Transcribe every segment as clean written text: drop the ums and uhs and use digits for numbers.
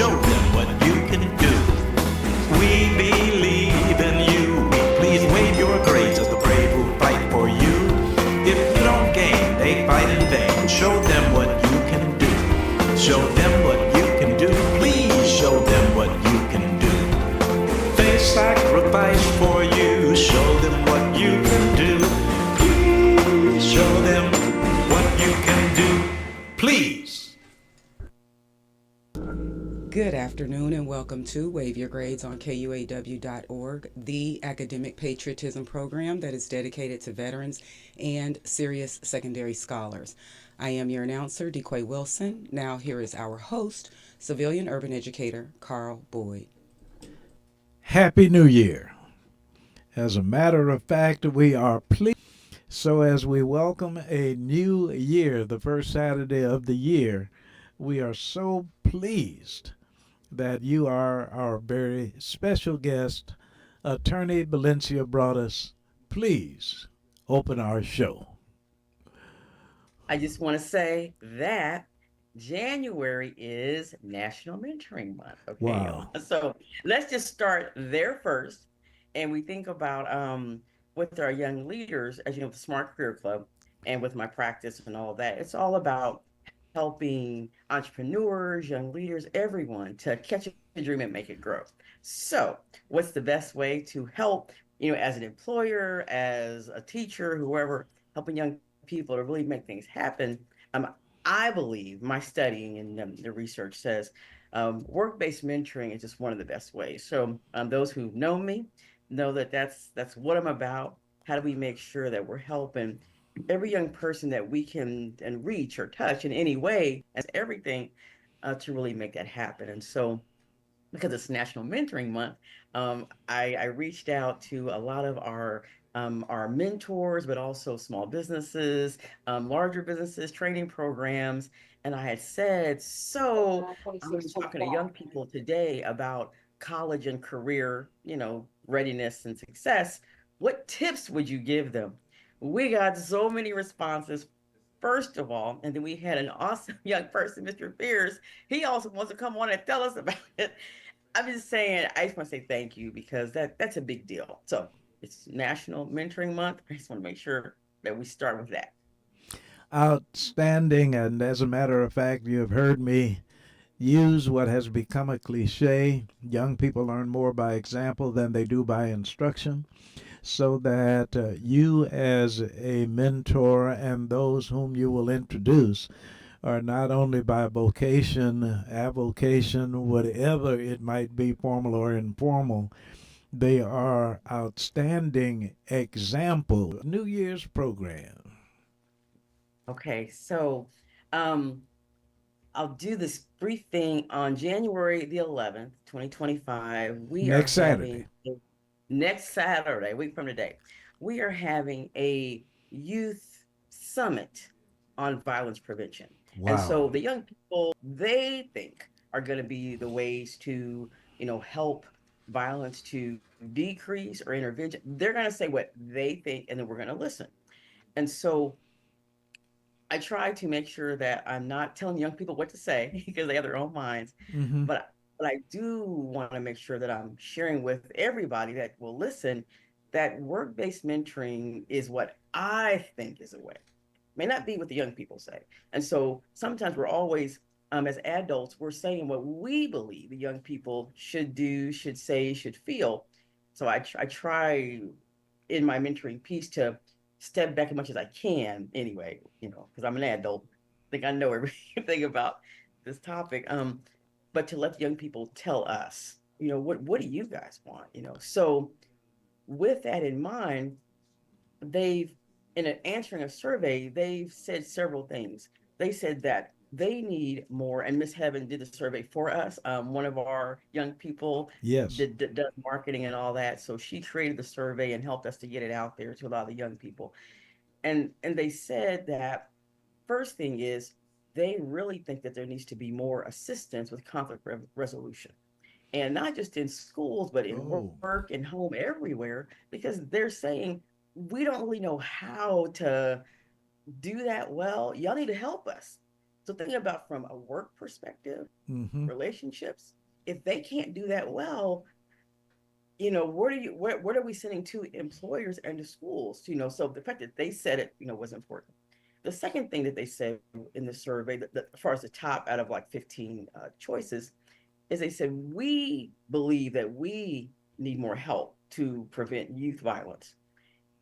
show them what you can do. We believe in you. Please wave your grades at the brave who fight for you. If you don't gain, they fight in vain. Show them what you can do. Show them what you can do. Please show them what you can do. They sacrifice for you. Show them what you can do. Please show them what you can do. Please. Good afternoon and welcome to Wave Your Grades on KUAW.org, the academic patriotism program that is dedicated to veterans and serious secondary scholars. I am your announcer, DeQuay Wilson. Now here is our host, civilian urban educator, Carl Boyd. Happy New Year. As a matter of fact, we are pleased. So as we welcome a new year, the first Saturday of the year, we are so pleased that you are our very special guest. Attorney Valencia Broaddus, please open our show. I just want to say that January is National Mentoring Month. Okay. Wow. So let's just start there first. And we think about with our young leaders, as you know, the Smart Career Club, and with my practice and all that, it's all about helping entrepreneurs, young leaders, everyone to catch a dream and make it grow. So what's the best way to help, as an employer, as a teacher, whoever, helping young people to really make things happen? I believe my studying and the research says work-based mentoring is just one of the best ways. So those who know me know that that's what I'm about. How do we make sure that we're helping every young person that we can and reach or touch in any way, as everything to really make that happen? And so, because it's National Mentoring Month, I reached out to a lot of our mentors, but also small businesses, larger businesses, training programs. And I had said, so I'm talking to young people today about college and career, readiness and success. What tips would you give them? We got so many responses, first of all, and then we had an awesome young person, Mr. Pierce. He also wants to come on and tell us about it. I'm just saying, I just want to say thank you, because that's a big deal. So it's National Mentoring Month. I just want to make sure that we start with that. Outstanding. And as a matter of fact, you have heard me use what has become a cliche. Young people learn more by example than they do by instruction. So that you as a mentor and those whom you will introduce are not only by vocation, avocation, whatever it might be, formal or informal, they are outstanding example. New Year's program. Okay, so I'll do this brief thing on January the 11th, 2025. Next Saturday. Next Saturday, a week from today, we are having a youth summit on violence prevention. Wow. And so the young people, they think, are going to be the ways to, help violence to decrease or intervention. They're going to say what they think, and then we're going to listen. And so I try to make sure that I'm not telling young people what to say, because they have their own minds. Mm-hmm. But I do want to make sure that I'm sharing with everybody that will listen that work-based mentoring is what I think is a way. May not be what the young people say. And so sometimes we're always, as adults, we're saying what we believe the young people should do, should say, should feel. So I try in my mentoring piece to step back as much as I can anyway, because I'm an adult. I think I know everything about this topic. But to let the young people tell us, what do you guys want? So with that in mind, in answering a survey, they've said several things. They said that they need more, and Miss Heaven did the survey for us. One of our young people Yes. does marketing and all that. So she created the survey and helped us to get it out there to a lot of the young people. And they said that first thing is, they really think that there needs to be more assistance with conflict resolution, and not just in schools, but in work and home, everywhere, because they're saying we don't really know how to do that well. Y'all need to help us. So think about from a work perspective, Mm-hmm. relationships. If they can't do that well, where are we sending to employers and to schools? So the fact that they said it, was important. The second thing that they said in the survey, that as far as the top out of like 15 choices, is they said we believe that we need more help to prevent youth violence.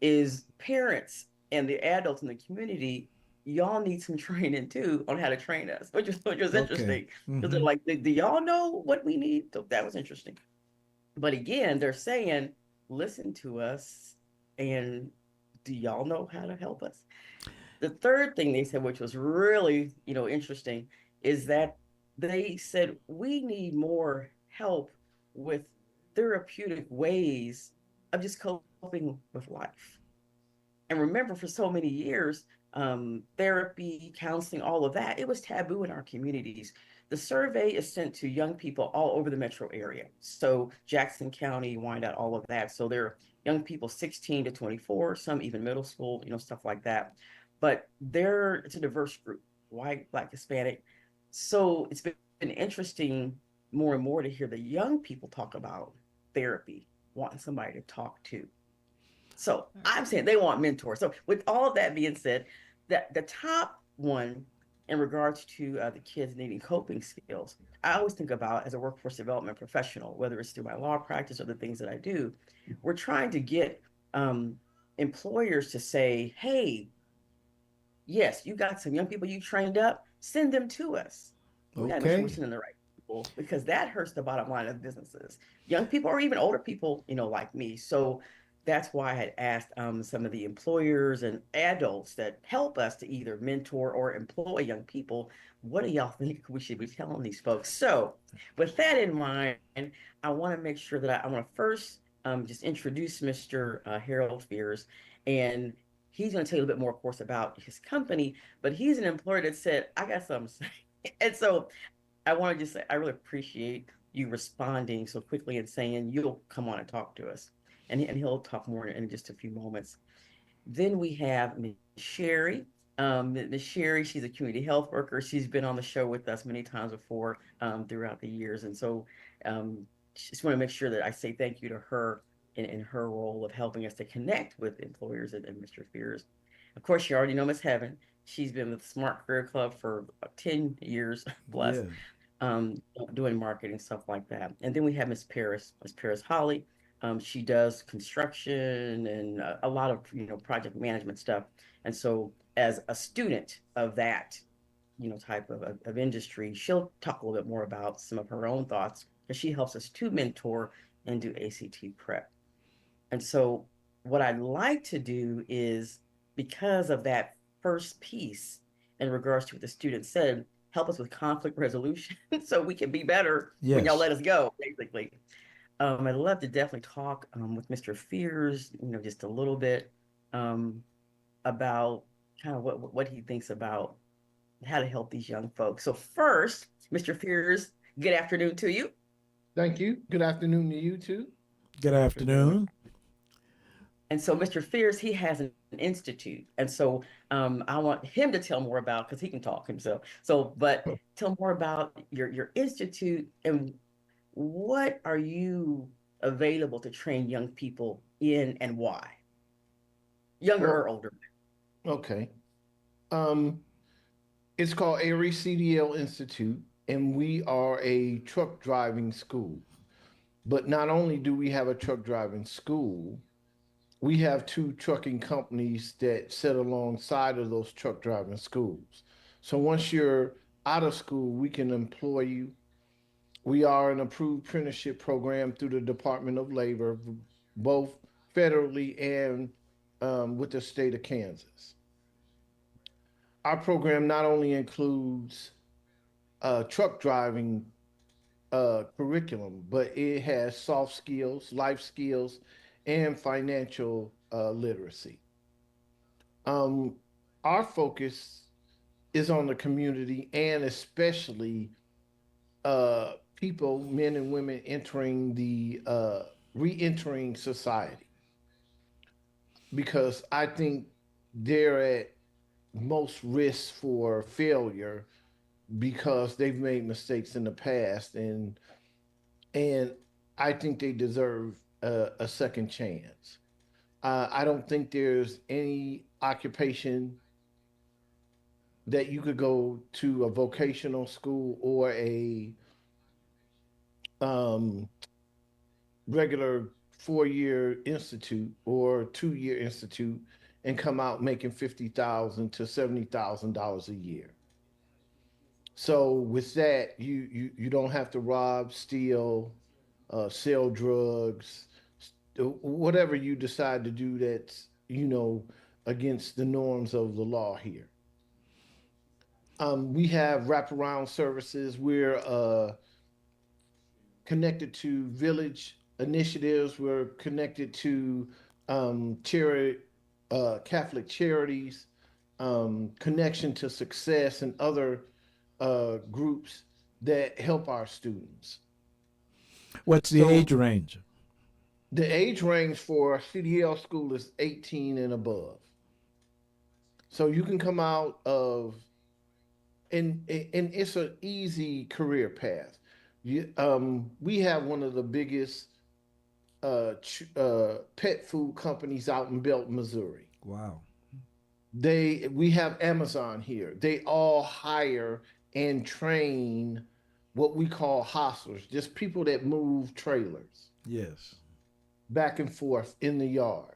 Is parents and the adults in the community, y'all need some training too on how to train us, which was Okay. interesting because they're Mm-hmm. like, do y'all know what we need? So that was interesting. But again, they're saying, listen to us, and do y'all know how to help us? The third thing they said, which was really, interesting, is that they said we need more help with therapeutic ways of just coping with life. And remember, for so many years, therapy, counseling, all of that, it was taboo in our communities. The survey is sent to young people all over the metro area. So Jackson County, Wyandotte, all of that. So there are young people 16 to 24, some even middle school, stuff like that. But it's a diverse group, white, Black, Hispanic. So it's been interesting more and more to hear the young people talk about therapy, wanting somebody to talk to. So I'm saying they want mentors. So with all of that being said, that the top one in regards to the kids needing coping skills, I always think about as a workforce development professional, whether it's through my law practice or the things that I do, we're trying to get um, employers to say, hey, yes, you got some young people you trained up, send them to us. We got to make sure we're Okay. sending the right people because that hurts the bottom line of businesses. Young people or even older people, like me. So that's why I had asked some of the employers and adults that help us to either mentor or employ young people. What do y'all think we should be telling these folks? So, with that in mind, I want to make sure that I want to first just introduce Mr. Harold Fears, and he's going to tell you a little bit more, of course, about his company, but he's an employer that said, I got something to say. And so I want to just say, I really appreciate you responding so quickly and saying you'll come on and talk to us. And he'll talk more in just a few moments. Then we have Ms. Sherry. Ms. Sherry, she's a community health worker. She's been on the show with us many times before throughout the years. And so just want to make sure that I say thank you to her in her role of helping us to connect with employers and Mr. Fears. Of course, you already know Miss Heaven. She's been with Smart Career Club for 10 years plus, Yes. doing marketing, stuff like that. And then we have Miss Paris Holly. She does construction and a lot of project management stuff. And so, as a student of that type of industry, she'll talk a little bit more about some of her own thoughts because she helps us to mentor and do ACT prep. And so, what I'd like to do is, because of that first piece in regards to what the student said, help us with conflict resolution so we can be better when y'all Yes. let us go, basically. I'd love to definitely talk with Mr. Fears, just a little bit um, about kind of what he thinks about how to help these young folks. So first, Mr. Fears, good afternoon to you. Thank you. Good afternoon to you too. Good Thanks for doing it. afternoon. And so Mr. Fears, he has an institute. And so I want him to tell more about, because he can talk himself. So, but tell more about your institute and what are you available to train young people in and why? Younger Well, or older? okay. Um, it's called Aries CDL Institute, and we are a truck driving school. But not only do we have a truck driving school, we have two trucking companies that sit alongside of those truck driving schools. So once you're out of school, we can employ you. We are an approved apprenticeship program through the Department of Labor, both federally and with the state of Kansas. Our program not only includes truck driving curriculum, but it has soft skills, life skills, and financial literacy. Um, our focus is on the community and especially people, men and women entering the re-entering society, because I think they're at most risk for failure because they've made mistakes in the past, and I think they deserve a second chance. I don't think there's any occupation that you could go to a vocational school or a um, regular 4-year institute or 2-year institute and come out making $50,000 to $70,000 a year. So with that, you don't have to rob, steal, sell drugs, whatever you decide to do that's against the norms of the law here. We have wraparound services. We're connected to village initiatives. We're connected to charity, Catholic charities, connection to success, and other groups that help our students. What's the So age range? the age range for CDL school is 18 and above. So you can come out of, and it's an easy career path. We have one of the biggest pet food companies out in Belton, Missouri. Wow. We have Amazon here. They all hire and train what we call hostlers, just people that move trailers Yes. back and forth in the yard.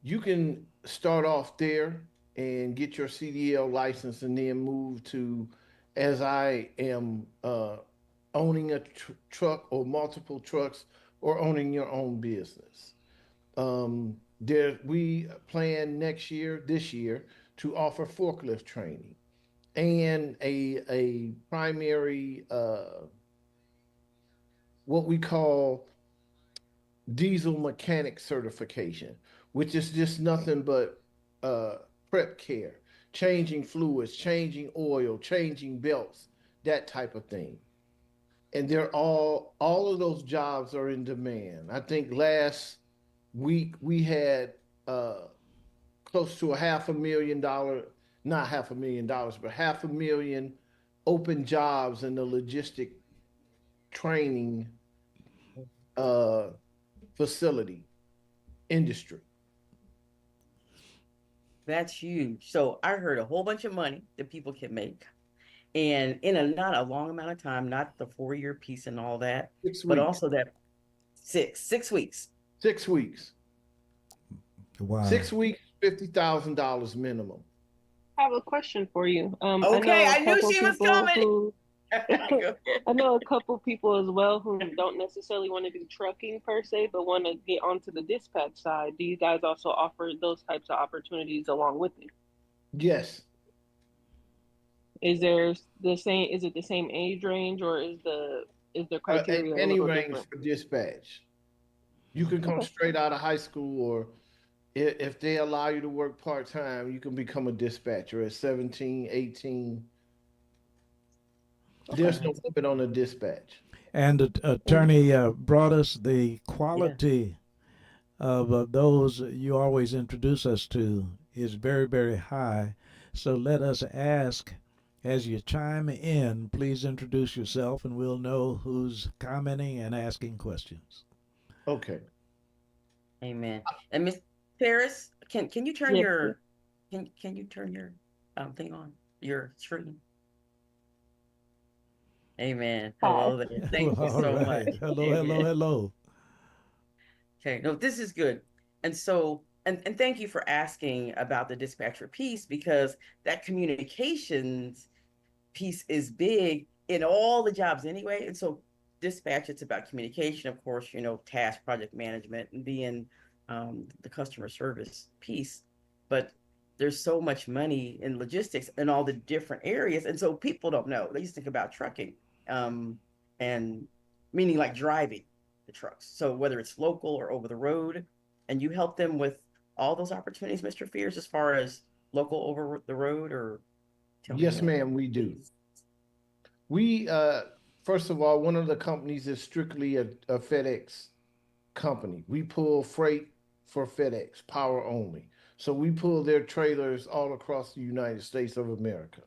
You can start off there and get your CDL license and then move to, as I am, owning a truck or multiple trucks or owning your own business. We plan this year, to offer forklift training and a primary, what we call diesel mechanic certification, which is just nothing but prep care, changing fluids, changing oil, changing belts, that type of thing. And they're all of those jobs are in demand. I think last week we had close to $500,000, not $500,000, but 500,000 open jobs in the logistic training facility industry. That's huge. So I heard a whole bunch of money that people can make. And in a not a long amount of time, not the 4-year piece and all that, 6 but weeks. also that six weeks. 6 weeks. Wow. 6 weeks, $50,000 minimum. I have a question for you. Okay, I knew she was coming. I know a couple people as well who don't necessarily want to do trucking per se, but want to get onto the dispatch side. Do you guys also offer those types of opportunities along with it? Yes. Is it the same age range, or is the criteria a Any little range different? for dispatch. You can come straight out of high school, or if they allow you to work part-time, you can become a dispatcher at 17, 18. There's no limit on the dispatch. And Attorney brought us the quality of those you always introduce us to is very, very high. So let us ask, as you chime in, please introduce yourself and we'll know who's commenting and asking questions. Okay. Amen. And Miss Paris, can you turn Yes. your can you turn your thing on, your screen? Amen. Hello there. Thank you All so right. much. Hello, hello, hello. Okay, no, this is good. And so, and thank you for asking about the dispatcher piece, because that communications piece is big in all the jobs anyway. And so dispatch, it's about communication, of course, task, project management, and being the customer service piece. But there's so much money in logistics in all the different areas. And so people don't know. They just think about trucking, and meaning like driving the trucks. So whether it's local or over the road, and you help them with all those opportunities, Mr. Fears, as far as local over the road, or tell me Yes, more, ma'am, we do. please. We, first of all, one of the companies is strictly a FedEx company. We pull freight for FedEx, power only. So we pull their trailers all across the United States of America.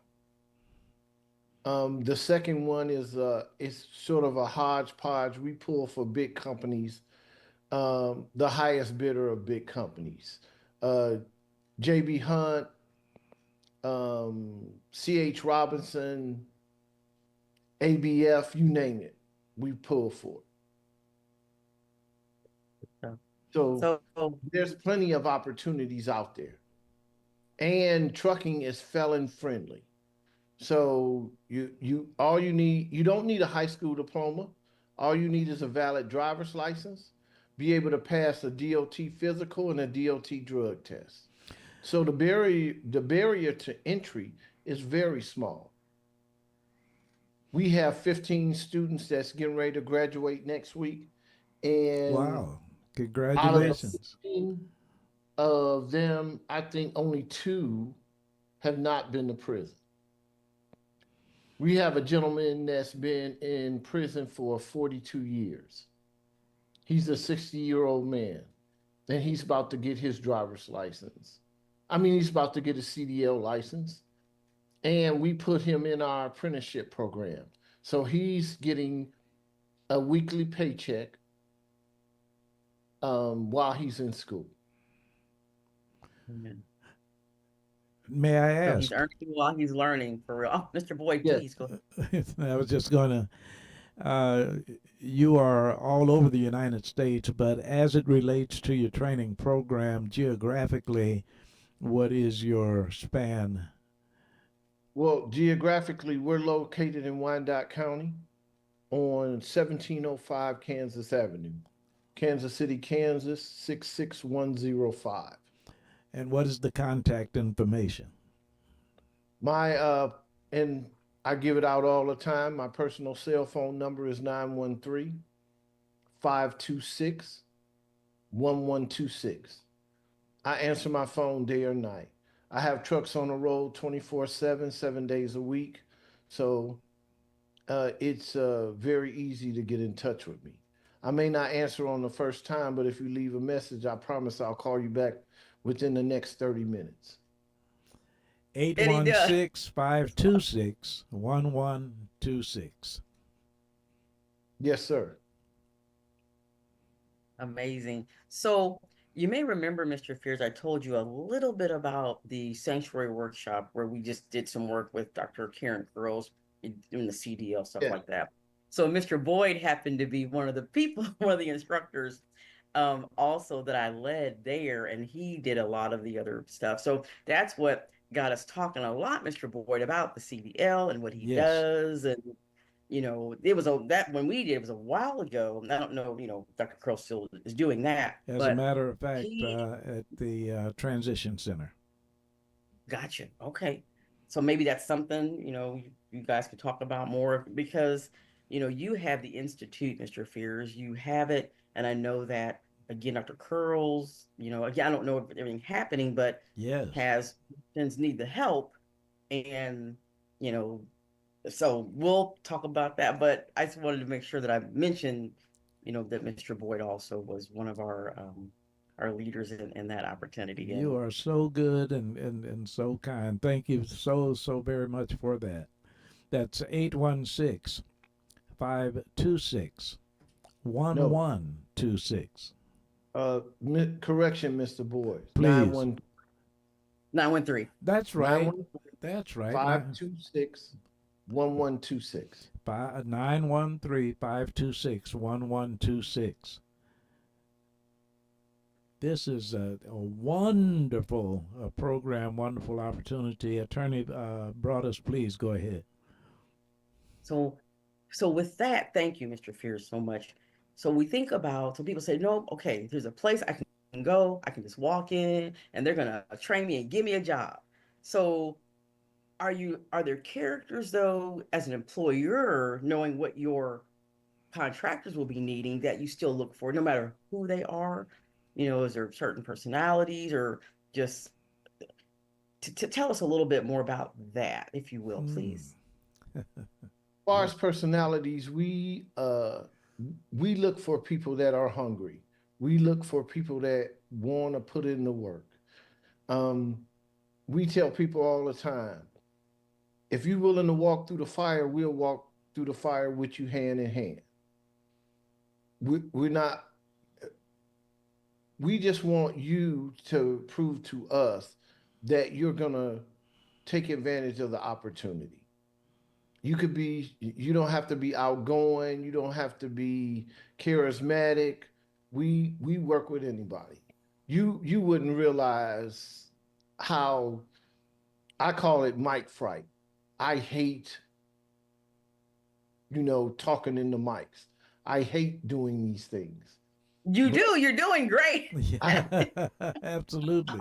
The second one is it's sort of a hodgepodge. We pull for big companies, the highest bidder of big companies. Uh, JB Hunt, CH Robinson, ABF, you name it, we pull for it. So, So so there's plenty of opportunities out there. And trucking is felon friendly. So you don't need a high school diploma. All you need is a valid driver's license, be able to pass a DOT physical and a DOT drug test. So the barrier to entry is very small. We have 15 students that's getting ready to graduate next week, and Wow. out of the Congratulations. 15 of them, I think only two have not been to prison. We have a gentleman that's been in prison for 42 years. He's a 60-year-old man. Then he's about to get his driver's license. I mean, he's about to get a CDL license. And we put him in our apprenticeship program. So he's getting a weekly paycheck while he's in school. May I so ask? he's earning while he's learning for real. Oh, Mr. Boyd, Yes. please go. I was just going to. You are all over the United States, but as it relates to your training program geographically, what is your span? Well, geographically, we're located in Wyandotte County on 1705 Kansas Avenue, Kansas City, Kansas 66105. And what is the contact information? My and I give it out all the time. My personal cell phone number is 913-526-1126. I answer my phone day or night. I have trucks on the road 24/7, 7 days a week. So it's very easy to get in touch with me. I may not answer on the first time, but if you leave a message, I promise I'll call you back within the next 30 minutes. And he does. 816-526-1126. Yes, sir. Amazing. So you may remember, Mr. Fears, I told you a little bit about the sanctuary workshop where we just did some work with Dr. Karen Girls doing the CDL, stuff Yeah. like that. So Mr. Boyd happened to be one of the people, one of the instructors also that I led there, and he did a lot of the other stuff. So that's what got us talking a lot, Mr. Boyd, about the CDL and what he Yes. does. And it was that when we did it was a while ago. I don't know, Dr. Curl still is doing that, As a but matter of fact, he at the Transition Center. gotcha. Okay, so maybe that's something you guys could talk about more because you have the institute, Mr. Fears. You have it, and I know that again, Dr. Curls. Again, I don't know if everything happening, but Yes. has need the help, and you know so we'll talk about that, but I just wanted to make sure that I mentioned, that Mr. Boyd also was one of our leaders in that opportunity. You are so good and so kind. Thank you so very much for that. That's 816-526-1126. Correction, Mr. Boyd. Please. 913. That's right. That's right. 526-1126. 913-526-1126. This is a wonderful program, wonderful opportunity. Attorney Broadus, please go ahead. So with that, thank you, Mr. Fears, so much. So we think about, so people say, no, okay, there's a place I can go, I can just walk in, and they're gonna train me and give me a job. So are there characters though, as an employer, knowing what your contractors will be needing that you still look for, no matter who they are? Is there certain personalities or just to tell us a little bit more about that, if you will, please? As far as personalities, we look for people that are hungry. We look for people that want to put in the work. We tell people all the time, If you're willing to walk through the fire, we'll walk through the fire with you hand in hand. We're not, we just want you to prove to us that you're going to take advantage of the opportunity. You don't have to be outgoing, you don't have to be charismatic. We work with anybody. You wouldn't realize how, I call it mic fright. I hate, talking in the mics. I hate doing these things. You do. You're doing great. Yeah, absolutely.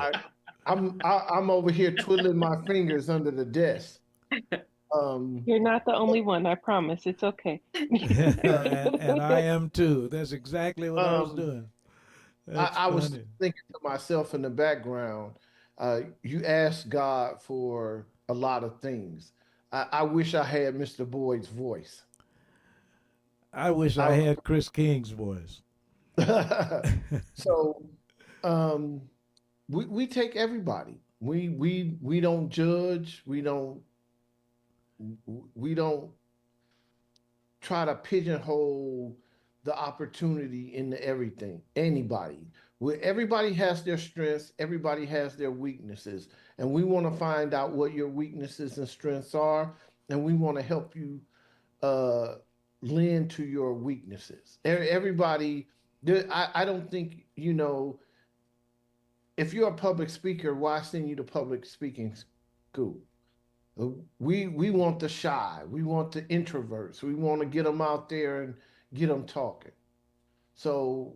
I'm over here twiddling my fingers under the desk. You're not the only one, I promise. It's okay. and I am too. That's exactly what I was Um, doing. I, That's I was funny. thinking to myself in the background, you ask God for a lot of things. I wish I had Mr. Boyd's voice. I wish I I, had Chris King's voice. so um, we take everybody. We don't judge. We don't try to pigeonhole the opportunity into everything. Anybody. Everybody has their strengths, everybody has their weaknesses. And we want to find out what your weaknesses and strengths are. And we want to help you uh, lend to your weaknesses. Everybody, I don't think, if you're a public speaker, why send you to public speaking school? We want the shy, we want the introverts, we want to get them out there and get them talking. So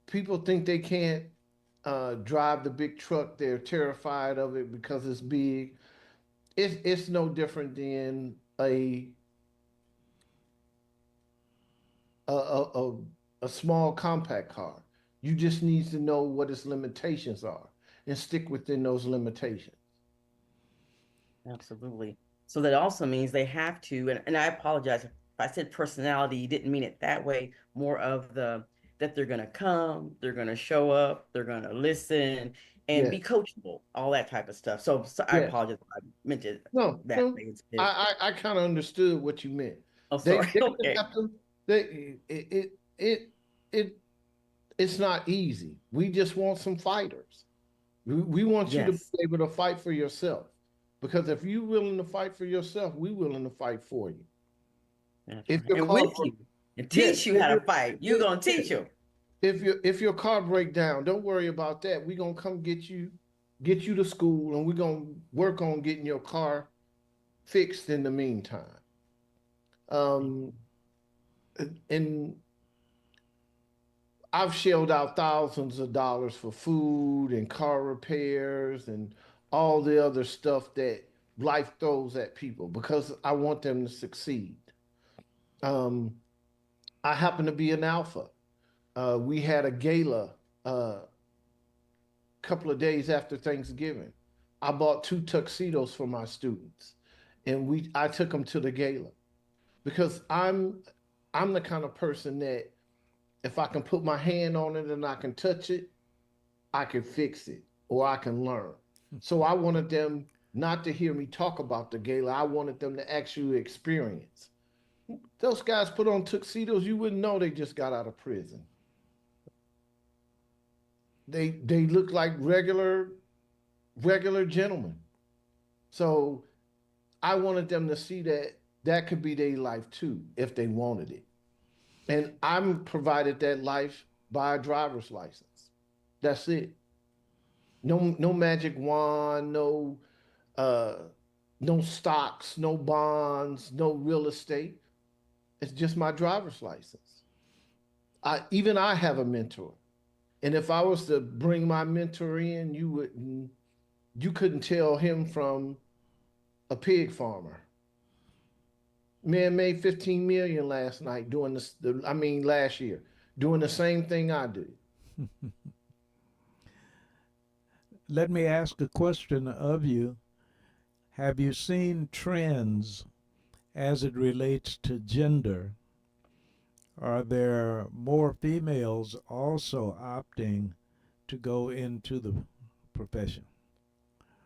people think they can't drive the big truck. They're terrified of it because it's big. It's no different than a a, a small compact car. You just need to know what its limitations are and stick within those limitations. Absolutely. So that also means they have to, and I apologize if I said personality, you didn't mean it that way, more of that they're going to come, they're going to show up, they're going to listen and be Yes, coachable, all that type of stuff. So I yes. apologize if I meant it No, that no. way I instead. I kind of understood what you meant. Oh, They sorry. they just Okay. have to. It it's not easy. We just want some fighters. We want you to be Yes, able to fight for yourself. Because if you're willing to fight for yourself, we're willing to fight for you. that's If right. your And car with break, you and yes, teach you how to fight. You're going to yes, teach them. if your car break down, don't worry about that. We're gonna come get you to school, and we're gonna work on getting your car fixed in the meantime. Um, and I've shelled out thousands of dollars for food and car repairs and all the other stuff that life throws at people because I want them to succeed. Um, I happen to be an alpha. We had a gala a couple of days after Thanksgiving. I bought two tuxedos for my students, and I took them to the gala because I'm the kind of person that if I can put my hand on it and I can touch it, I can fix it or I can learn. So I wanted them not to hear me talk about the gala. I wanted them to actually experience. Those guys put on tuxedos, you wouldn't know they just got out of prison. They look like regular gentlemen. So I wanted them to see that that could be their life too if they wanted it. And I'm provided that life by a driver's license. That's it. No magic wand, uh no stocks, no bonds, no real estate. It's just my driver's license. I have a mentor. And if I was to bring my mentor in, you couldn't tell him from a pig farmer. Man made 15 million last night doing this, last year, doing the same thing I do. Let me ask a question of you. Have you seen trends as it relates to gender? Are there more females also opting to go into the profession?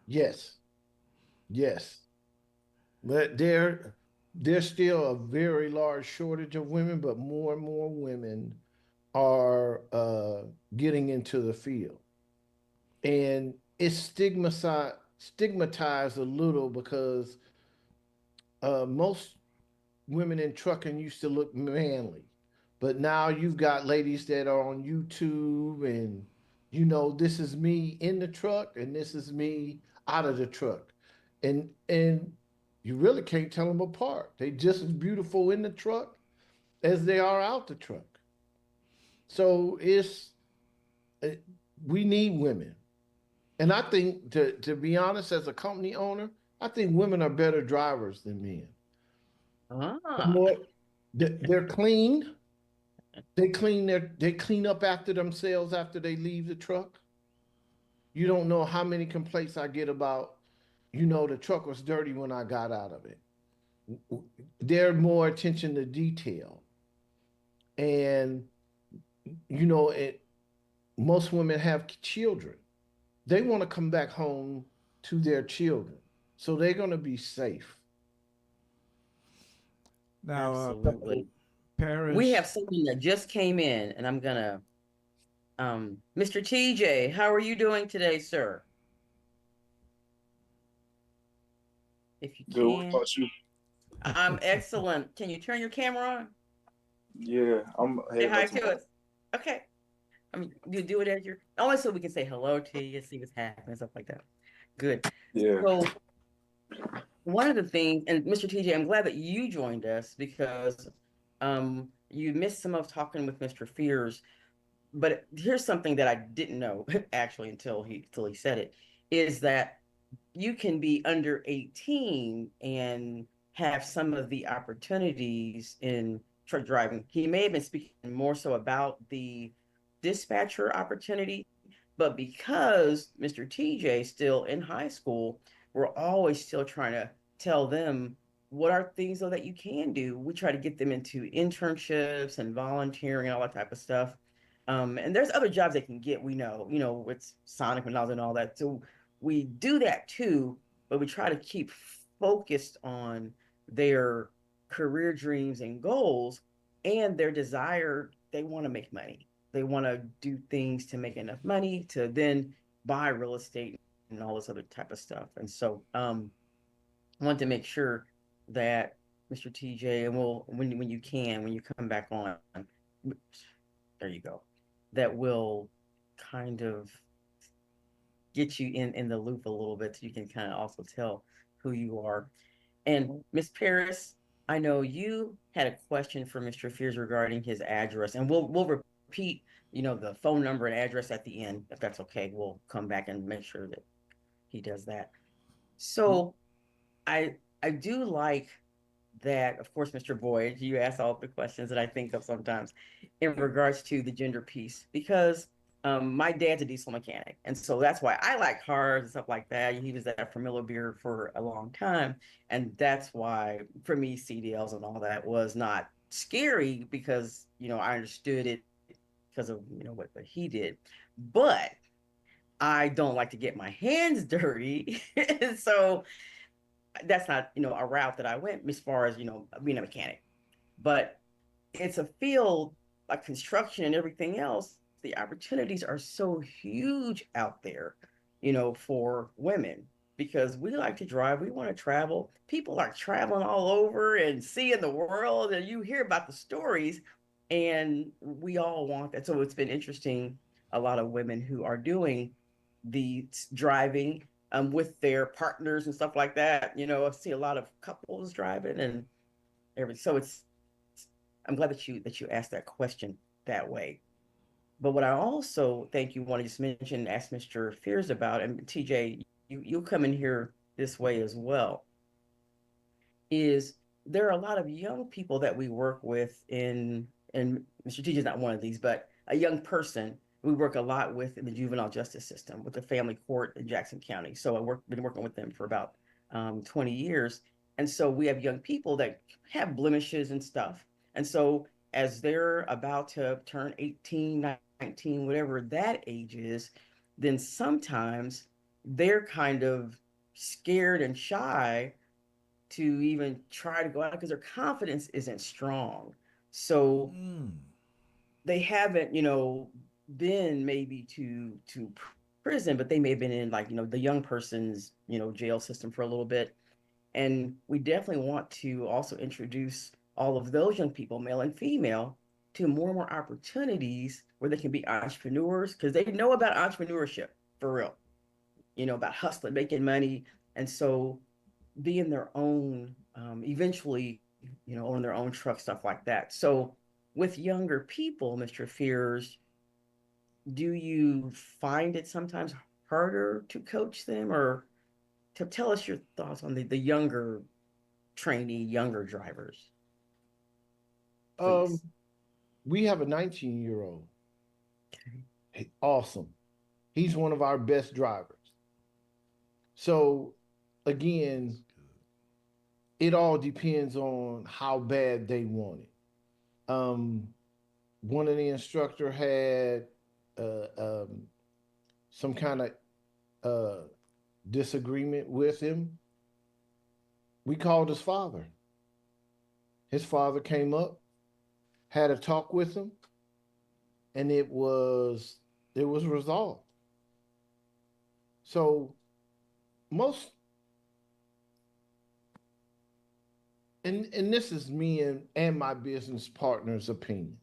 Yes, yes. But there's still a very large shortage of women, but more and more women are getting into the field, and it's stigmatized a little because most women in trucking used to look manly, but now you've got ladies that are on YouTube, and this is me in the truck and this is me out of the truck, and you really can't tell them apart. They just as beautiful in the truck as they are out the truck. So uh, we need women, and I think to be honest, as a company owner, I think women are better drivers than men. Ah, More, they're clean. They clean up after themselves after they leave the truck. You don't know how many complaints I get about, the truck was dirty when I got out of it. They're more attention to detail. And, most women have children. They want to come back home to their children. So they're going to be safe. Now, absolutely. We Paris, have someone that just came in, and I'm gonna, Mr. TJ, how are you doing today, sir? If you Good. What can, about you? I'm excellent. Can you turn your camera on? Yeah, I'm Say heading hi up to to us. Okay. I mean, you do it as you're only so we can say hello to you, see what's happening, stuff like that. Good. yeah. So one of the things, and Mr. TJ, I'm glad that you joined us because you missed some of talking with Mr. Fears. But here's something that I didn't know actually until he said it, is that you can be under 18 and have some of the opportunities in truck driving. He may have been speaking more so about the dispatcher opportunity, but because Mr. TJ is still in high school, we're always still trying to tell them what are things though that you can do. We try to get them into internships and volunteering and all that type of stuff. And there's other jobs they can get, we know, with Sonic and all that. So we do that too, but we try to keep focused on their career dreams and goals and their desire. They want to make money. They want to do things to make enough money to then buy real estate and all this other type of stuff. And so I want to make sure that Mr. TJ, and we'll when you can, when you come back on, there you go, that will kind of get you in the loop a little bit so you can kind of also tell who you are. And Miss Paris, I know you had a question for Mr. Fears regarding his address, and we'll repeat, the phone number and address at the end, if that's okay. We'll come back and make sure that he does that. So I do like that, of course, Mr. Boyd, you ask all the questions that I think of sometimes in regards to the gender piece, because my dad's a diesel mechanic. And so that's why I like cars and stuff like that. He was at Formula Beer for a long time. And that's why, for me, CDLs and all that was not scary because, I understood it because of, what he did. But I don't like to get my hands dirty. So that's not, a route that I went as far as, being a mechanic. But it's a field like construction and everything else. The opportunities are so huge out there, for women because we like to drive, we want to travel. People are traveling all over and seeing the world, and you hear about the stories, and we all want that. So it's been interesting. A lot of women who are doing the driving with their partners and stuff like that. I see a lot of couples driving and everything. So I'm glad that you asked that question that way. But what I also think you want to just mention and ask Mr. Fears about, and TJ, you come in here this way as well, is there are a lot of young people that we work with and Mr. TJ is not one of these, but a young person we work a lot with in the juvenile justice system with the family court in Jackson County. So been working with them for about 20 years. And so we have young people that have blemishes and stuff. And so as they're about to turn 18, 19, whatever that age is, then sometimes they're kind of scared and shy to even try to go out because their confidence isn't strong. So they haven't, been maybe to prison, but they may have been in like, the young person's, jail system for a little bit. And we definitely want to also introduce all of those young people, male and female, to more and more opportunities where they can be entrepreneurs because they know about entrepreneurship for real, about hustling, making money. And so being their own, eventually, own their own truck, stuff like that. So with younger people, Mr. Fears, do you find it sometimes harder to coach them or to tell us your thoughts on the younger trainee, younger drivers, Um, please? we have a 19-year-old. Awesome. He's one of our best drivers. So again, it all depends on how bad they want it. One of the instructor had some kind of disagreement with him. We called his father. His father came up, had a talk with him, and it was resolved. So most, and this is me and my business partner's opinion.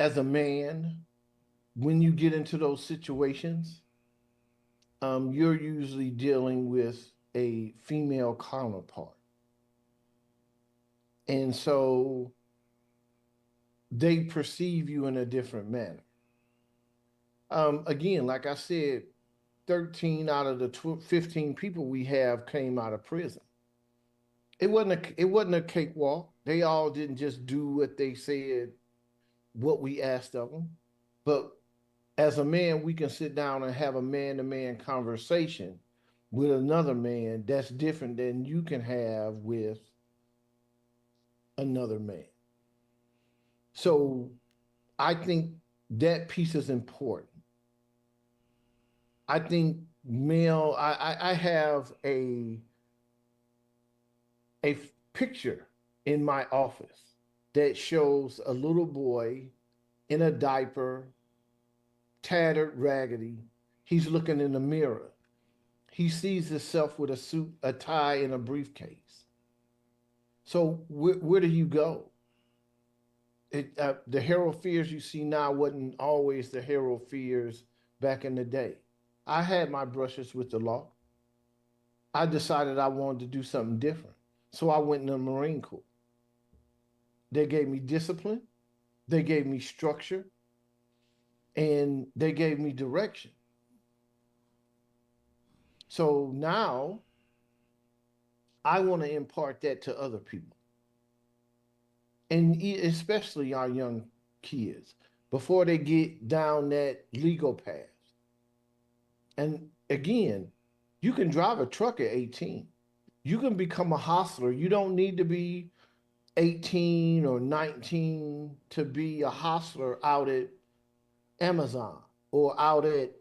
As a man, when you get into those situations, you're usually dealing with a female counterpart. And so they perceive you in a different manner. Again, like I said, 13 out of the 15 people we have came out of prison. It wasn't a cakewalk. They all didn't just do what they said, what we asked of them. But as a man, we can sit down and have a man-to-man conversation with another man that's different than you can have with another man. So I think that piece is important. I think I have a picture in my office that shows a little boy in a diaper, tattered, raggedy. He's looking in the mirror. He sees himself with a suit, a tie, and a briefcase. So where do you go? The Harold Fears you see now wasn't always the Harold Fears back in the day. I had my brushes with the law. I decided I wanted to do something different. So I went in the Marine Corps. They gave me discipline, they gave me structure, and they gave me direction. So now I want to impart that to other people, and especially our young kids before they get down that legal path. And again, you can drive a truck at 18. You can become a hostler. You don't need to be 18 or 19 to be a hostler out at Amazon or out at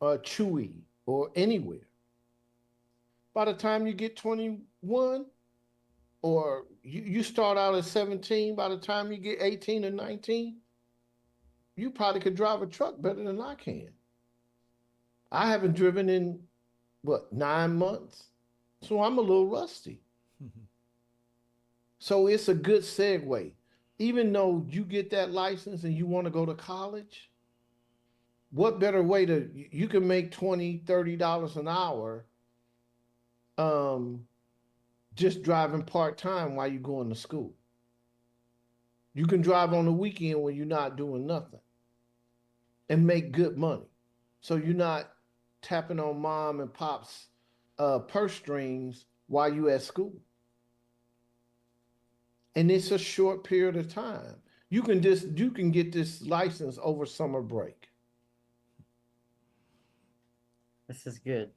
Chewy or anywhere. By the time you get 21, or you start out at 17, by the time you get 18 or 19, you probably could drive a truck better than I can. I haven't driven in, 9 months? So I'm a little rusty. So it's a good segue. Even though you get that license and you want to go to college, what better way you can make $20, $30 an hour just driving part-time while you're going to school. You can drive on the weekend when you're not doing nothing and make good money. So you're not tapping on mom and pop's purse strings while you at school. And it's a short period of time. You can get this license over summer break. This is good.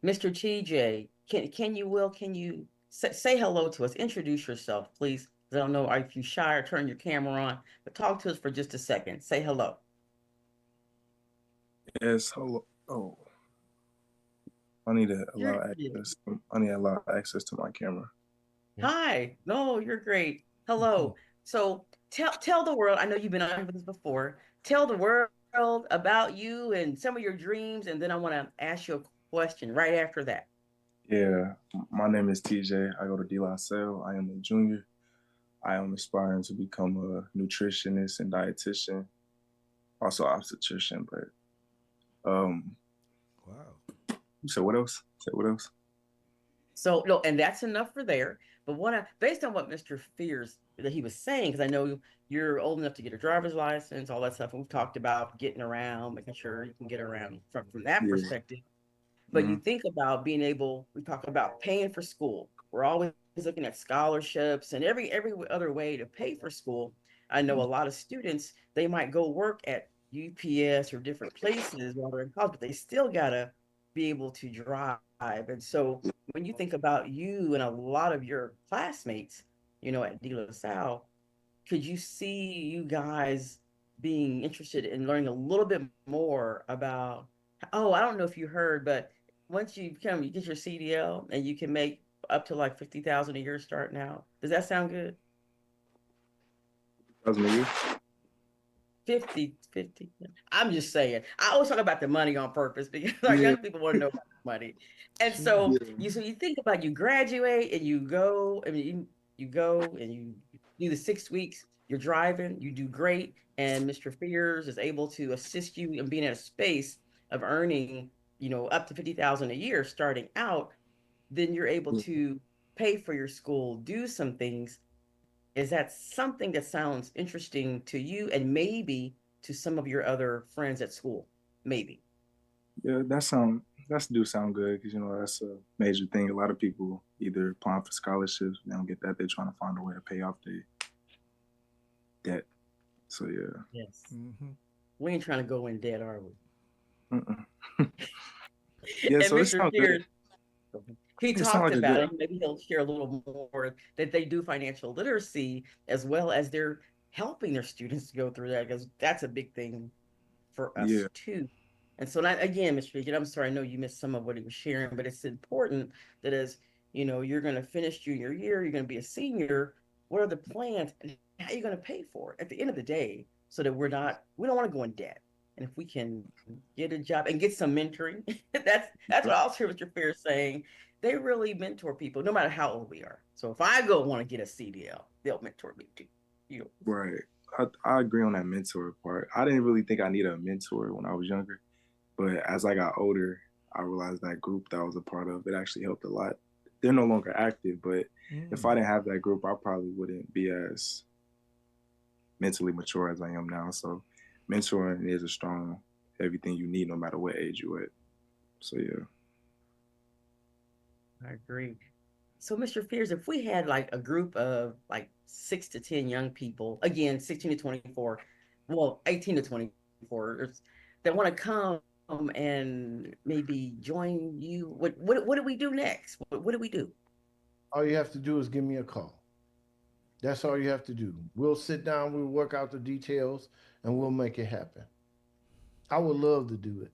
Mr. TJ, can you say hello to us? Introduce yourself, please. I don't know if you're shy or turn your camera on, but talk to us for just a second. Say hello. Yes, hello. Oh, I need to You're allow access. I need to allow access to my camera. Hi. No, you're great. Hello. So tell the world. I know you've been on with us before. Tell the world about you and some of your dreams, and then I want to ask you a question right after that. Yeah, my name is TJ. I go to De La Salle. I am a junior. I am aspiring to become a nutritionist and dietitian, also obstetrician. But Wow. you said what else? Say what else? So no, and that's enough for there. But based on what Mr. Fears that he was saying, because I know you're old enough to get a driver's license, all that stuff. And we've talked about getting around, making sure you can get around from that Yeah. perspective. But hmm you think about being able, we talk about paying for school. We're always looking at scholarships and every other way to pay for school. I know a lot of students, they might go work at UPS or different places while they're in college, but they still gotta be able to drive. And so when you think about you and a lot of your classmates, at De La Salle, could you see you guys being interested in learning a little bit more about, oh, I don't know if you heard, but once you get your CDL and you can make up to like 50,000 a year starting out. Does that sound good? That was me. 50. I'm just saying. I always talk about the money on purpose because our Yeah. young people want to know about money. And so Yeah. you think about, you graduate and you go, I mean, you go and you do the 6 weeks, you're driving, you do great, and Mr. Fears is able to assist you in being at a space of earning, up to 50,000 a year starting out. Then you're able to pay for your school, do some things. Is that something that sounds interesting to you and maybe to some of your other friends at school? Maybe. Yeah, that do sound good because that's a major thing. A lot of people either applying for scholarships, they don't get that. They're trying to find a way to pay off their debt. So yeah. Yes. Mm-hmm. We ain't trying to go in debt, are we? Mm-mm. Yeah, And so it Mr. sounds Fears, good. he It sounds talked like a about good. it. Maybe he'll share a little more that they do financial literacy as well as they're helping their students to go through that because that's a big thing for us Yeah, too. And so, again, Mr. Regan, I'm sorry, I know you missed some of what he was sharing, but it's important that as you're going to finish junior year, you're going to be a senior. What are the plans, and how are you going to pay for it at the end of the day, so that we don't want to go in debt. And if we can get a job and get some mentoring, that's what I also hear Mr. Fair saying. They really mentor people, no matter how old we are. So if I go want to get a CDL, they'll mentor me too. right. I agree on that mentor part. I didn't really think I needed a mentor when I was younger, but as I got older, I realized that group that I was a part of, it actually helped a lot. They're no longer active, but if I didn't have that group, I probably wouldn't be as mentally mature as I am now. So mentoring is a strong everything you need no matter what age you're at. So yeah. I agree. So, Mr. Fears, if we had like a group of like 6 to 10 young people, again, 16 to 24, well, 18 to 24, that want to come and maybe join you, what do we do next? What do we do? All you have to do is give me a call. That's all you have to do. We'll sit down, we'll work out the details, and we'll make it happen. I would love to do it.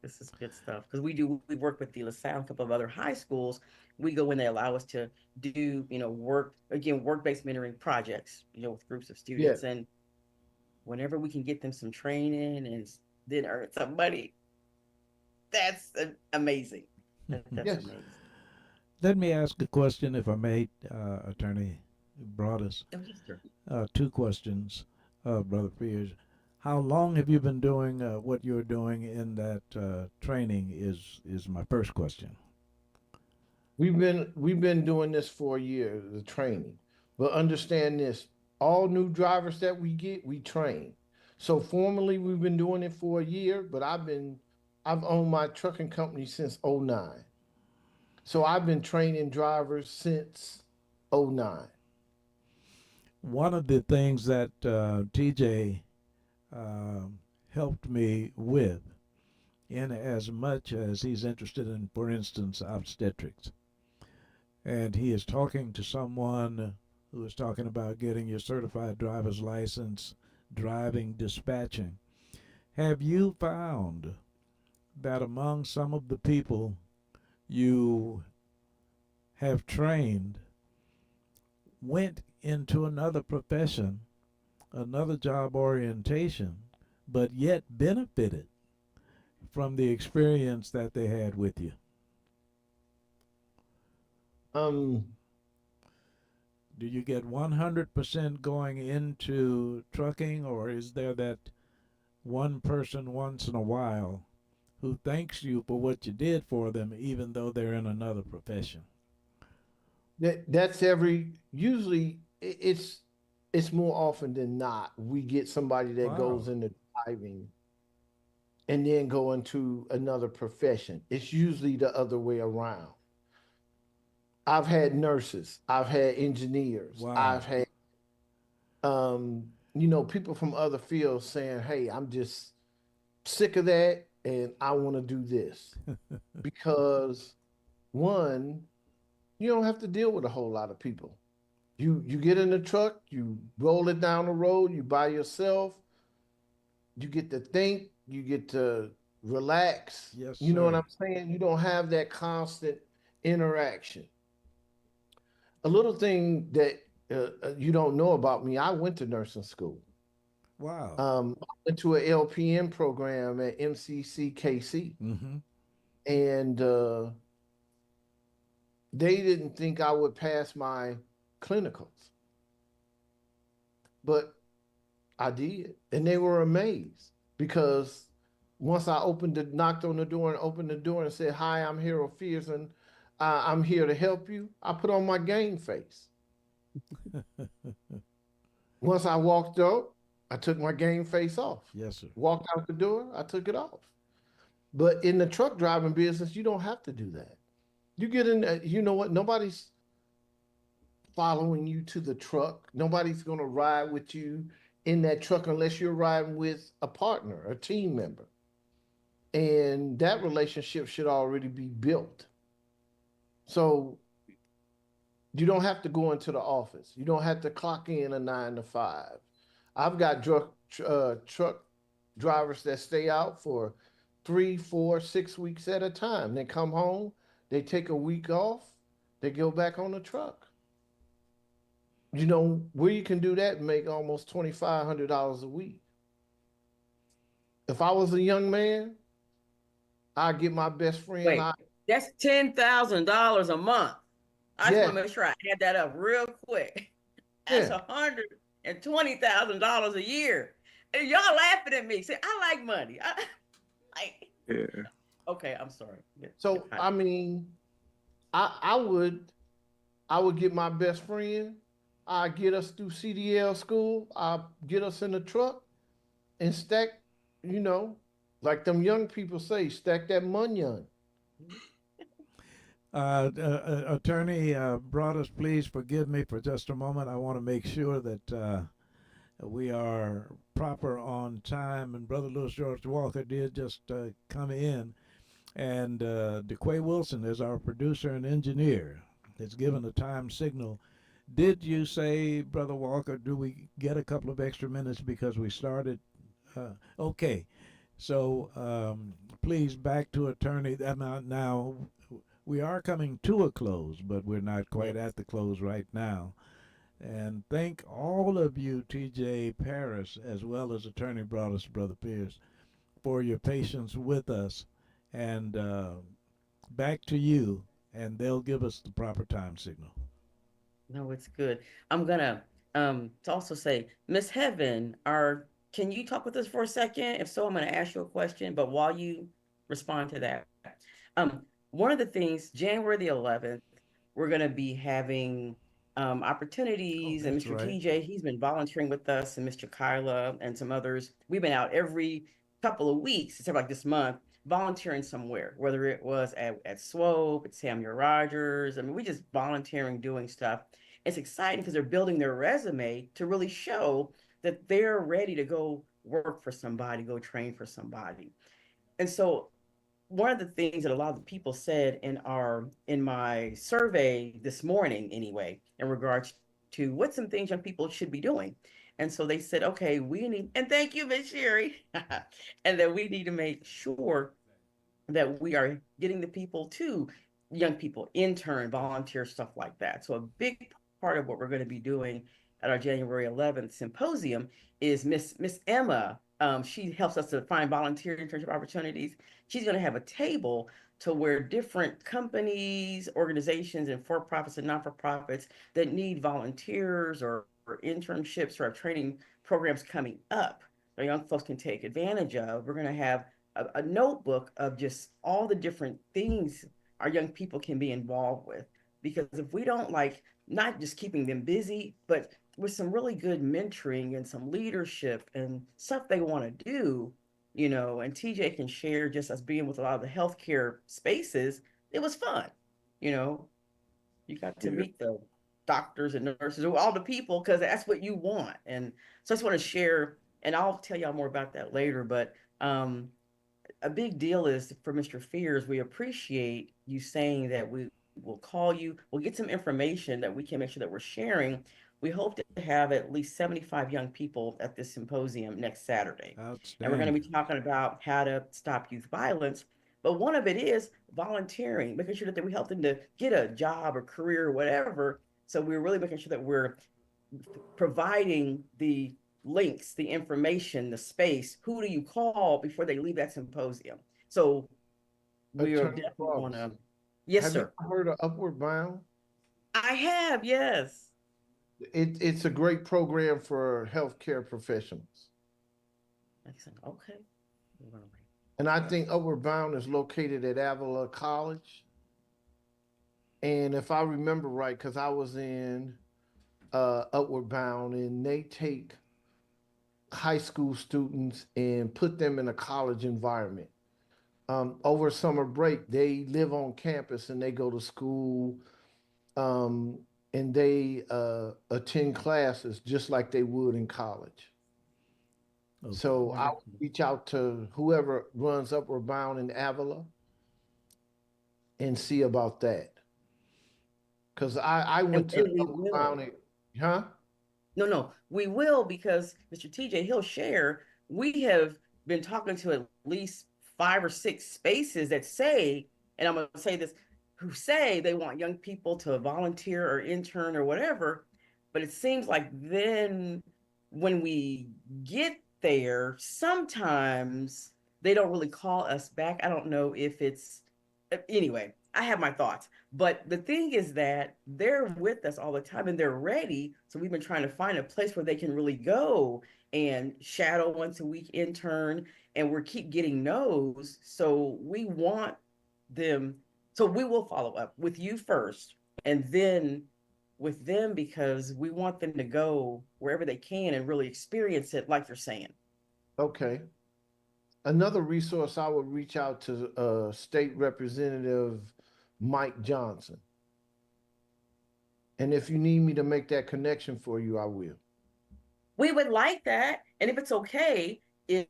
This is good stuff because we work with the LaSalle, a couple of other high schools. We go when they allow us to do, work-based mentoring projects, with groups of Yeah. students. And whenever we can get them some training and then earn some money, that's amazing. That's Yes. amazing. Let me ask a question, if I may, Attorney Broadus. Oh, yes, sir. Two questions, Brother Fears. How long have you been doing what you're doing in that training? Is my first question. We've been doing this for a year, the training. But understand this, all new drivers that we get, we train. So formally we've been doing it for a year, but I've owned my trucking company since '09. So I've been training drivers since '09. One of the things that TJ helped me with, in as much as he's interested in, for instance, obstetrics, and he is talking to someone who is talking about getting your certified driver's license, driving, dispatching. Have you found that among some of the people you have trained went into another profession, another job orientation, but yet benefited from the experience that they had with you? Um, Do you get 100% going into trucking, or is there that one person once in a while who thanks you for what you did for them, even though they're in another profession? that's every usually it's more often than not we get somebody that Wow. goes into driving and then go into another profession. It's usually the other way around. I've had nurses, I've had engineers, Wow. I've had people from other fields saying, "Hey, I'm just sick of that and I want to do this." Because one, you don't have to deal with a whole lot of people. You get in the truck, you roll it down the road, you by yourself, you get to think, you get to relax. Yes, You know what sir. I'm saying? You don't have that constant interaction. A little thing that you don't know about me, I went to nursing school. Wow. I went to an LPN program at MCCKC, Mm-hmm. and they didn't think I would pass my clinicals, but I did, and they were amazed because once I knocked on the door and opened the door and said, "Hi, I'm Harold Fearson. I'm here to help you." I put on my game face. Once I walked out, I took my game face off. Yes, sir. Walked out the door, I took it off. But in the truck driving business, you don't have to do that. You get in, you know what? Nobody's following you to the truck. Nobody's going to ride with you in that truck unless you're riding with a partner, a team member. And that relationship should already be built. So you don't have to go into the office. You don't have to clock in a 9 to 5. I've got truck drivers that stay out for 3, 4, 6 weeks at a time. They come home, they take a week off, they go back on the truck. You know, where you can do that and make almost $2,500 a week. If I was a young man, I'd get my best friend. Wait, that's $10,000 a month. I just Yeah, want to make sure I add that up real quick. That's yeah. $120,000 a year. And y'all laughing at me. See, I like money. Yeah. Okay, I'm sorry. So I mean, I would get my best friend. I get us through CDL school. I get us in the truck and stack, like them young people say, stack that money on. Attorney Broadus, please forgive me for just a moment. I want to make sure that we are proper on time. And Brother Louis George Walker did just come in. And DeQuay Wilson is our producer and engineer. Has given a time signal. Did you say, Brother Walker, do we get a couple of extra minutes because we started? Okay. So please, back to attorney. Now, we are coming to a close, but we're not quite at the close right now. And thank all of you, TJ Paris, as well as Attorney Broadus, Brother Pierce, for your patience with us. And back to you, and they'll give us the proper time signal. No, it's good. I'm gonna to also say, Miss Heaven, can you talk with us for a second? If so, I'm gonna ask you a question, but while you respond to that, one of the things, January the 11th, we're gonna be having opportunities, and That's Mr. right. TJ, he's been volunteering with us, and Mr. Kyla and some others. We've been out every couple of weeks, except like this month, volunteering somewhere, whether it was at Swope, at Samuel Rogers. I mean, we just volunteering, doing stuff. It's exciting because they're building their resume to really show that they're ready to go work for somebody, go train for somebody. And so one of the things that a lot of the people said in my survey this morning anyway, in regards to what some things young people should be doing. And so they said, okay, and thank you, Miss Sherry, and that we need to make sure that we are getting the people to young people, intern, volunteer, stuff like that. So a big part of what we're going to be doing at our January 11th symposium is Miss Emma. She helps us to find volunteer internship opportunities. She's going to have a table to where different companies, organizations, and for-profits and non-for-profits that need volunteers or internships or have training programs coming up that young folks can take advantage of. We're going to have a notebook of just all the different things our young people can be involved with. Because if we don't like not just keeping them busy, but with some really good mentoring and some leadership and stuff they want to do, and TJ can share just us being with a lot of the healthcare spaces, it was fun. You know, you got to Yeah. meet the doctors and nurses, all the people, because that's what you want. And so I just want to share, and I'll tell y'all more about that later, but a big deal is for Mr. Fears, we appreciate you saying that we will call you, we'll get some information that we can make sure that we're sharing. We hope to have at least 75 young people at this symposium next Saturday. And we're going to Outstanding. be talking about how to stop youth violence. But one of it is volunteering, making sure that we help them to get a job or career or whatever. So we're really making sure that we're providing the links, the information, the space. Who do you call before they leave that symposium? So we are Attorney definitely going to. Robinson, Yes, have you sir. heard of Upward Bound? I have, yes. It's a great program for healthcare professionals. Excellent. Okay. And I think Upward Bound is located at Avila College. And if I remember right, because I was in Upward Bound, and they take high school students and put them in a college environment. Over summer break, they live on campus and they go to school, and they attend classes just like they would in college. Okay. So I would reach out to whoever runs Upward Bound in Avila and see about that. Because I went to And we Upward Bound, will. huh? No, we will, because Mr. TJ, he'll share. We have been talking to at least 5 or 6 spaces that say, and I'm going to say this, who say they want young people to volunteer or intern or whatever. But it seems like then when we get there, sometimes they don't really call us back. I don't know if it's, anyway, I have my thoughts. But the thing is that they're with us all the time and they're ready. So we've been trying to find a place where they can really go and shadow once a week, intern, and we're keep getting no's. So we want them. So we will follow up with you first and then with them, because we want them to go wherever they can and really experience it like you're saying. Okay. Another resource, I would reach out to State Representative Mike Johnson. And if you need me to make that connection for you, I will. We would like that. And if it's okay, if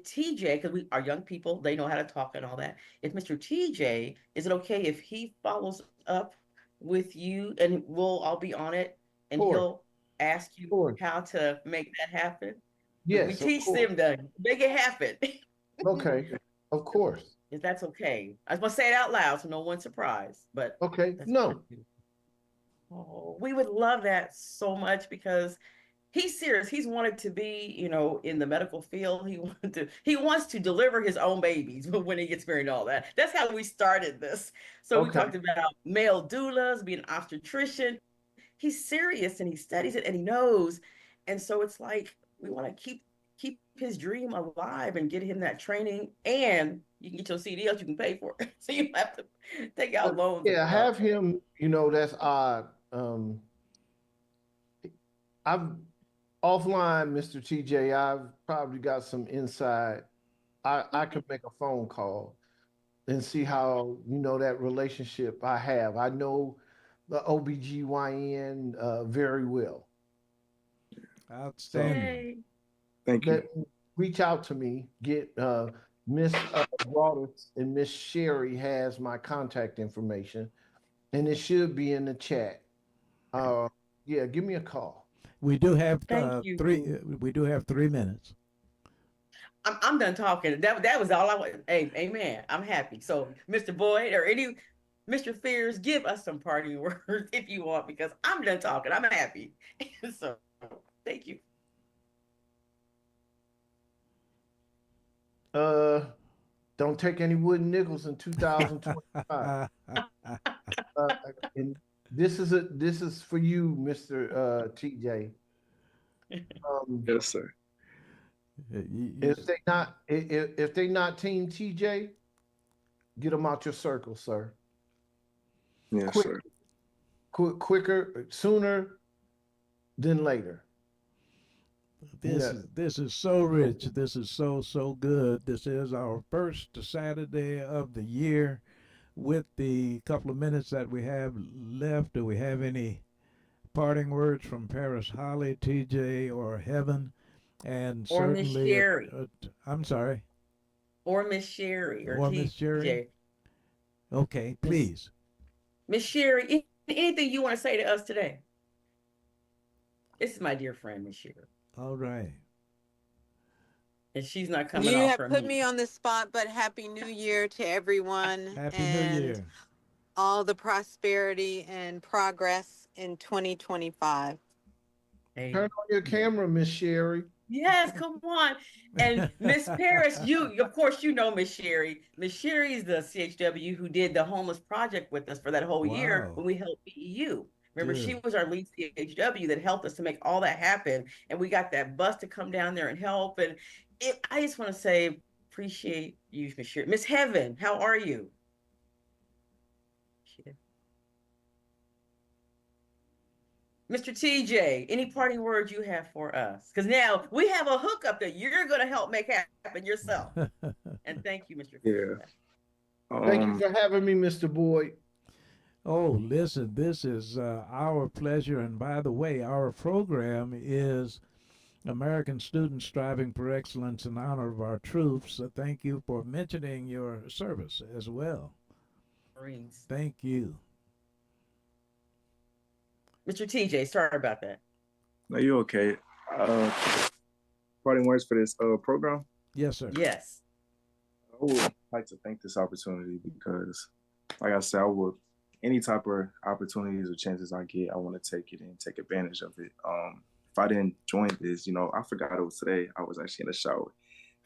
TJ, because we are young people, they know how to talk and all that. If Mr. TJ, is it okay if he follows up with you and we'll all be on it and Sure. he'll ask you Sure. how to make that happen? Yes, We of teach course. them to make it happen. Okay, of course. If that's okay. I was going to say it out loud so no one's surprised, but Okay, that's no. Oh, we would love that so much, because he's serious. He's wanted to be, in the medical field. He wants to deliver his own babies when he gets married and all that. That's how we started this. So we Okay. talked about male doulas, being an obstetrician. He's serious and he studies it and he knows. And so it's like we want to keep his dream alive and get him that training, and you can get your CDLs you can pay for. So you have to take out loans. Yeah, have him, that's odd. I've offline, Mr. TJ, I've probably got some insight. I could make a phone call and see how, that relationship I have. I know the OBGYN very well. Outstanding. Yay. Thank you. Reach out to me, get Miss Waters and Miss Sherry has my contact information, and it should be in the chat. Yeah, give me a call. We do have Thank you. 3. We do have 3 minutes. I'm done talking. That was all I want. Hey, amen. I'm happy. So, Mr. Boyd or any Mr. Fears, give us some parting words if you want, because I'm done talking. I'm happy. So, thank you. Don't take any wooden nickels in 2025. And this is for you, Mr. TJ. Yes, sir. If they not Team TJ, get them out your circle, sir. Yes, Quick, sir. quicker, sooner than later. This is so rich. This is so good. This is our first Saturday of the year. With the couple of minutes that we have left, do we have any parting words from Paris Holly, TJ, or Heaven? And Or Miss certainly, Sherry. I'm sorry. Or Miss Sherry or Miss Sherry. TJ. Okay, please. Miss Sherry, anything you want to say to us today? This is my dear friend, Miss Sherry. All right. And she's not coming You off have her put mute. me on the spot, but Happy New Year to everyone. Happy and New Year. all the prosperity and progress in 2025. Hey. Turn on your camera, Miss Sherry. Yes, come on. And Miss Paris, of course, you know Miss Sherry. Miss Sherry is the CHW who did the homeless project with us for that whole year Wow. when we helped BEU. Remember, Good. she was our lead CHW that helped us to make all that happen. And we got that bus to come down there and help. And I just want to say, appreciate you, Miss Sherry. Miss Heaven, how are you? Mr. TJ, any parting words you have for us? Because now we have a hookup that you're going to help make happen yourself. And thank you, Mr. Yeah. Thank you for having me, Mr. Boyd. Oh, listen, this is our pleasure. And by the way, our program is American Students Striving for Excellence in honor of our troops. Thank you for mentioning your service as well. Marines. Thank you. Mr. TJ, sorry about that. No, you're okay. Parting words for this program? Yes, sir. Yes. I would like to thank this opportunity because, like I said, any type of opportunities or chances I get, I want to take it and take advantage of it. If I didn't join this, I forgot it was today. I was actually in the shower.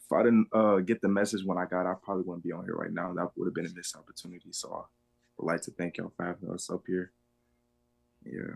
If I didn't get the message when I got, I probably wouldn't be on here right now. That would have been a missed opportunity. So I would like to thank y'all for having us up here. Yeah.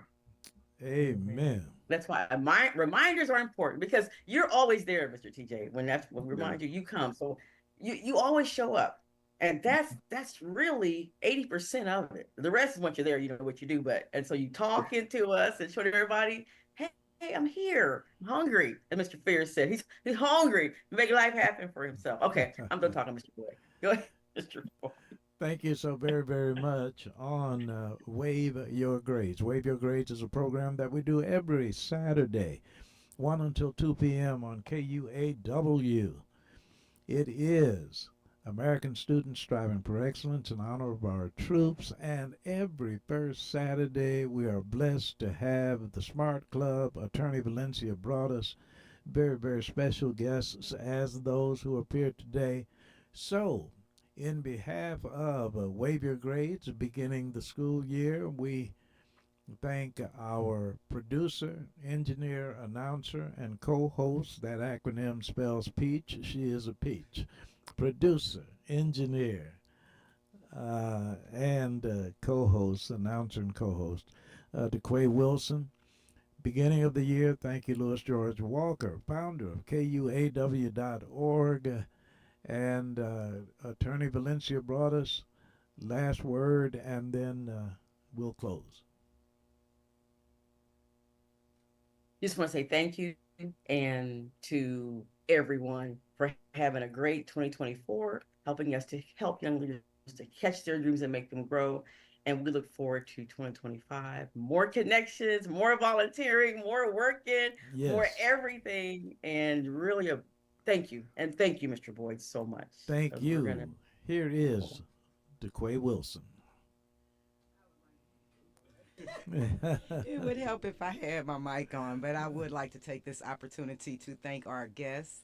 Amen. That's why reminders are important, because you're always there, Mr. TJ. When we remind you, you come. So you always show up. And that's really 80% of it. The rest is once you're there, you know what you do. And so you talking to us and showing everybody, hey, I'm here. I'm hungry. And Mr. Fears said he's hungry to make life happen for himself. Okay, I'm done talking, Mr. Boyd. Go ahead, Mr. Boyd. Thank you so very, very much on Wave Your Grades. Wave Your Grades is a program that we do every Saturday, 1 until 2 p.m. on KUAW. It is American Students Striving for Excellence in honor of our troops, and every first Saturday we are blessed to have the Smart Club. Attorney Valencia brought us very, very special guests as those who appear today. So, in behalf of Wave Your Grades, beginning the school year, we thank our producer, engineer, announcer, and co-host. That acronym spells peach. She is a peach. Producer, engineer, and co-host, announcer and co-host, DeQuay Wilson. Beginning of the year, thank you, Louis George Walker, founder of KUAW.org. And Attorney Valencia brought us last word, and then we'll close. Just want to say thank you and to everyone for having a great 2024, helping us to help young leaders to catch their dreams and make them grow. And we look forward to 2025. More connections, more volunteering, more working, more everything. And really thank you. And thank you, Mr. Boyd, so much. Thank you. Here is DeQuay Wilson. It would help if I had my mic on, but I would like to take this opportunity to thank our guests,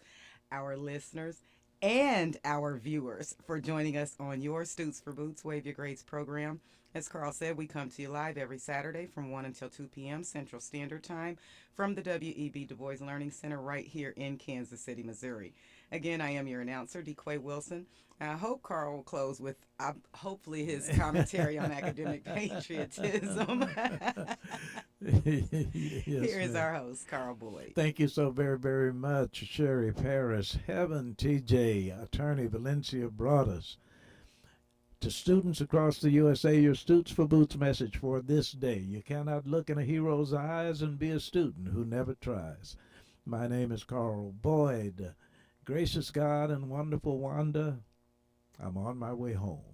our listeners, and our viewers for joining us on your Stoots for Boots Wave Your Grades program. As Carl said, we come to you live every Saturday from 1 until 2 p.m. Central Standard Time from the W.E.B. Du Bois Learning Center right here in Kansas City, Missouri. Again, I am your announcer, DeQuay Wilson. I hope Carl will close with hopefully his commentary on academic patriotism. Here is our host, Carl Boyd. Thank you so very, very much, Sherry Paris, Heaven TJ, Attorney Valencia Broaddus. To students across the USA, your Stoots for Boots message for this day. You cannot look in a hero's eyes and be a student who never tries. My name is Carl Boyd. Gracious God and wonderful Wanda, I'm on my way home.